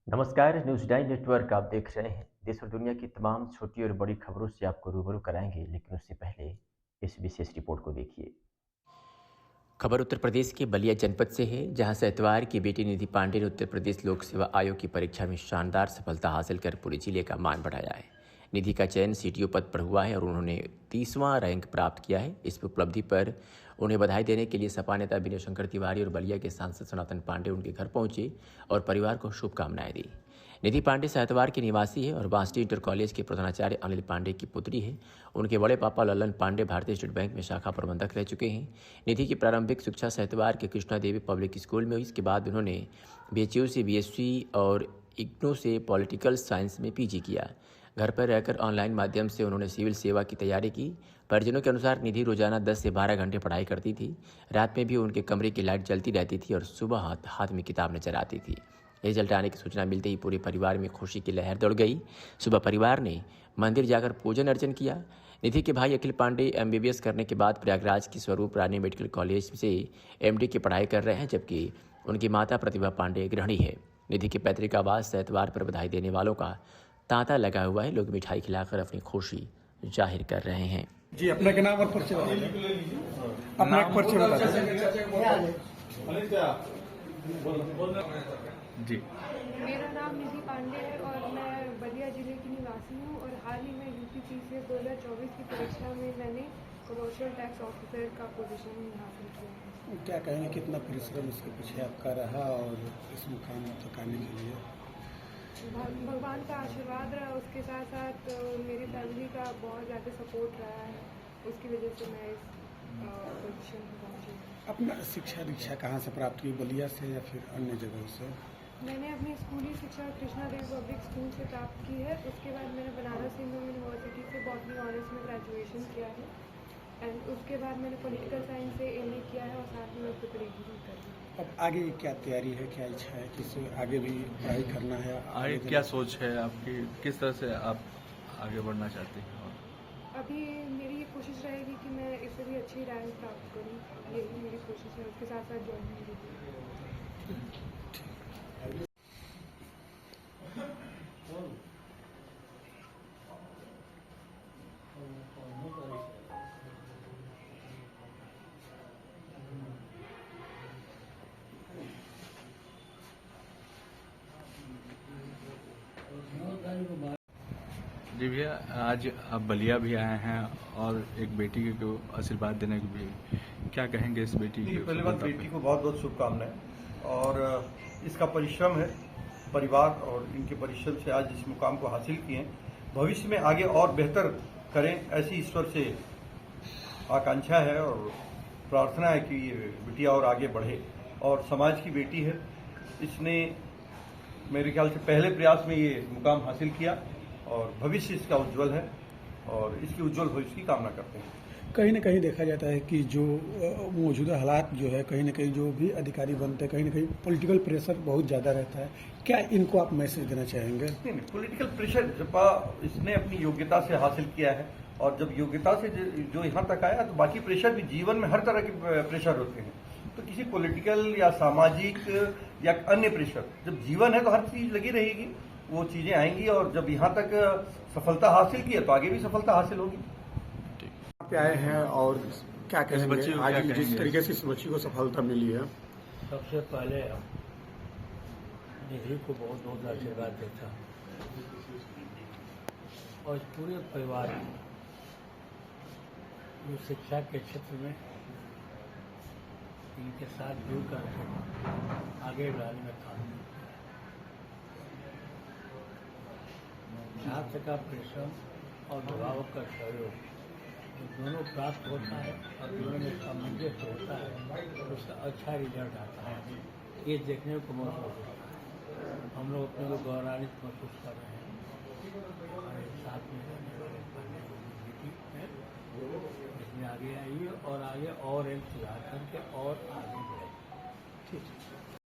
नमस्कार, news 9 network आप देख रहे हैं। देश और दुनिया की तमाम छोटी और बड़ी खबरों से आपको रूबरू कराएंगे, लेकिन उससे पहले इस विशेष रिपोर्ट को देखिए। खबर उत्तर प्रदेश के बलिया जनपद से है, जहां से इतवार की बेटी निधि पांडे ने उत्तर प्रदेश लोक सेवा आयोग की परीक्षा में शानदार सफलता हासिल कर पूरे जिले का मान बढ़ाया है। निधि का चयन सीटीओ पद पर हुआ है और उन्होंने 30वां रैंक प्राप्त किया है। इस उपलब्धि पर उन्हें बधाई देने के लिए सपा नेता विनय शंकर तिवारी और बलिया के सांसद सनातन पांडे उनके घर पहुंचे और परिवार को शुभकामनाएं दी। निधि पांडे साहित्यवार की निवासी है और बांसडी इंटर कॉलेज के प्रधानाचार्य अनिल पांडे की पुत्री है। उनके बड़े पापा ललन पांडे भारतीय स्टेट बैंक में शाखा प्रबंधक रह चुके हैं। निधि की प्रारंभिक शिक्षा साहित्यवार के कृष्णा देवी पब्लिक स्कूल में हुई। इसके बाद उन्होंने बीएचयू से बीएससी और इग्नू से पॉलिटिकल साइंस में पीजी किया। घर पर रहकर ऑनलाइन माध्यम से उन्होंने सिविल सेवा की तैयारी की। परिजनों के अनुसार निधि रोजाना 10 से 12 घंटे पढ़ाई करती थी। रात में भी उनके कमरे की लाइट जलती रहती थी और सुबह हाथ में किताब नजर आती थी। रिजल्ट आने की सूचना मिलते ही पूरे परिवार में खुशी की लहर दौड़ गई। सुबह परिवार ने मंदिर जाकर पूजन अर्चन किया। निधि के भाई अखिल पांडे एमबीबीएस करने के बाद प्रयागराज की स्वरूप रानी मेडिकल कॉलेज से एमडी की पढ़ाई कर रहे हैं, जबकि उनकी माता प्रतिभा पांडे गृहिणी है। निधि के पैतृक आवास एतवार पर बधाई देने वालों का तांता लगा हुआ है। लोग मिठाई खिलाकर अपनी खुशी जाहिर कर रहे हैं। जी, अपना के नाम और परिचय बता दें। अपना एक परिचय बता दें। जी, मेरा नाम निधि पांडे है और मैं बलिया जिले की निवासी हूँ और हाल ही में यूपीपीसीएस 2024 की परीक्षा में मैंने कमर्शियल टैक्स ऑफिसर का पोजीशन हासिल किया है। क्या कहेंगे, कितना परिश्रम इसके पीछे आपका रहा और इस मुकाम तक आने के लिए? भगवान का आशीर्वाद रहा, उसके साथ साथ मेरी फैमिली का बहुत ज़्यादा सपोर्ट रहा है, उसकी वजह से मैं इस पोजीशन पर पहुँची। अपना शिक्षा दीक्षा कहाँ से प्राप्त की, बलिया से या फिर अन्य जगहों से? मैंने अपनी स्कूली शिक्षा कृष्णा देवी पब्लिक स्कूल से प्राप्त की है। उसके बाद मैंने बनारस हिंदू यूनिवर्सिटी से बॉटनी ऑनर्स में ग्रेजुएशन किया है एंड उसके बाद मैंने पॉलिटिकल साइंस से एमए किया है और साथ में प्रिपरेशन भी कर रही हूँ। अब आगे क्या तैयारी है, क्या इच्छा है, किस आगे भी पढ़ाई करना है? आगे क्या सोच है आपकी, किस तरह से आप आगे बढ़ना चाहते हैं? अभी मेरी ये कोशिश रहेगी कि मैं इससे भी अच्छी रैंक प्राप्त करूँ, यही मेरी कोशिश है। उसके साथ साथ जॉइनिंग भी। जी भैया, आज आप बलिया भी आए हैं और एक बेटी को आशीर्वाद देने को भी, क्या कहेंगे इस बेटी की? पहली बात, बेटी को बहुत बहुत शुभकामनाएं और इसका परिश्रम है, परिवार और इनके परिश्रम से आज इस मुकाम को हासिल किए हैं। भविष्य में आगे और बेहतर करें, ऐसी ईश्वर से आकांक्षा है और प्रार्थना है कि ये बिटिया और आगे बढ़े। और समाज की बेटी है, इसने मेरे ख्याल से पहले प्रयास में ये मुकाम हासिल किया और भविष्य इसका उज्जवल है और इसकी उज्जवल भविष्य की कामना करते हैं। कहीं ना कहीं देखा जाता है कि जो मौजूदा हालात जो है, कहीं ना कहीं जो भी अधिकारी बनते हैं, कहीं ना कहीं पॉलिटिकल प्रेशर बहुत ज़्यादा रहता है। क्या इनको आप मैसेज देना चाहेंगे? नहीं, पॉलिटिकल प्रेशर जब इसने अपनी योग्यता से हासिल किया है और जब योग्यता से जो यहाँ तक आया, तो बाकी प्रेशर भी जीवन में हर तरह के प्रेशर होते हैं। तो किसी पॉलिटिकल या सामाजिक या अन्य प्रेशर, जब जीवन है तो हर चीज लगी रहेगी, वो चीजें आएंगी और जब यहाँ तक सफलता हासिल की है तो आगे भी सफलता हासिल होगी। पे आए हैं और क्या कहेंगे को आज क्या जिस कहेंगे? तरीके से इस बच्ची को सफलता मिली है? सबसे पहले निधि को बहुत बहुत आशीर्वाद देता हूँ और इस पूरे परिवार को जो शिक्षा के क्षेत्र में इनके साथ जुड़ कर आगे बढ़ाने में काम किया। छात्र का परिश्रम और अभिभावक का सहयोग दोनों प्राप्त होता है और दोनों में सामंजस्य होता है तो उसका अच्छा रिजल्ट आता है। ये देखने को महसूस होता है। हम लोग अपने को गौरवान्वित महसूस कर रहे हैं। हमारे साथ में रहने वाले पांडे बेटी है, इसमें आगे आई है और आगे और एक सुधार करके और आगे बढ़े। ठीक है।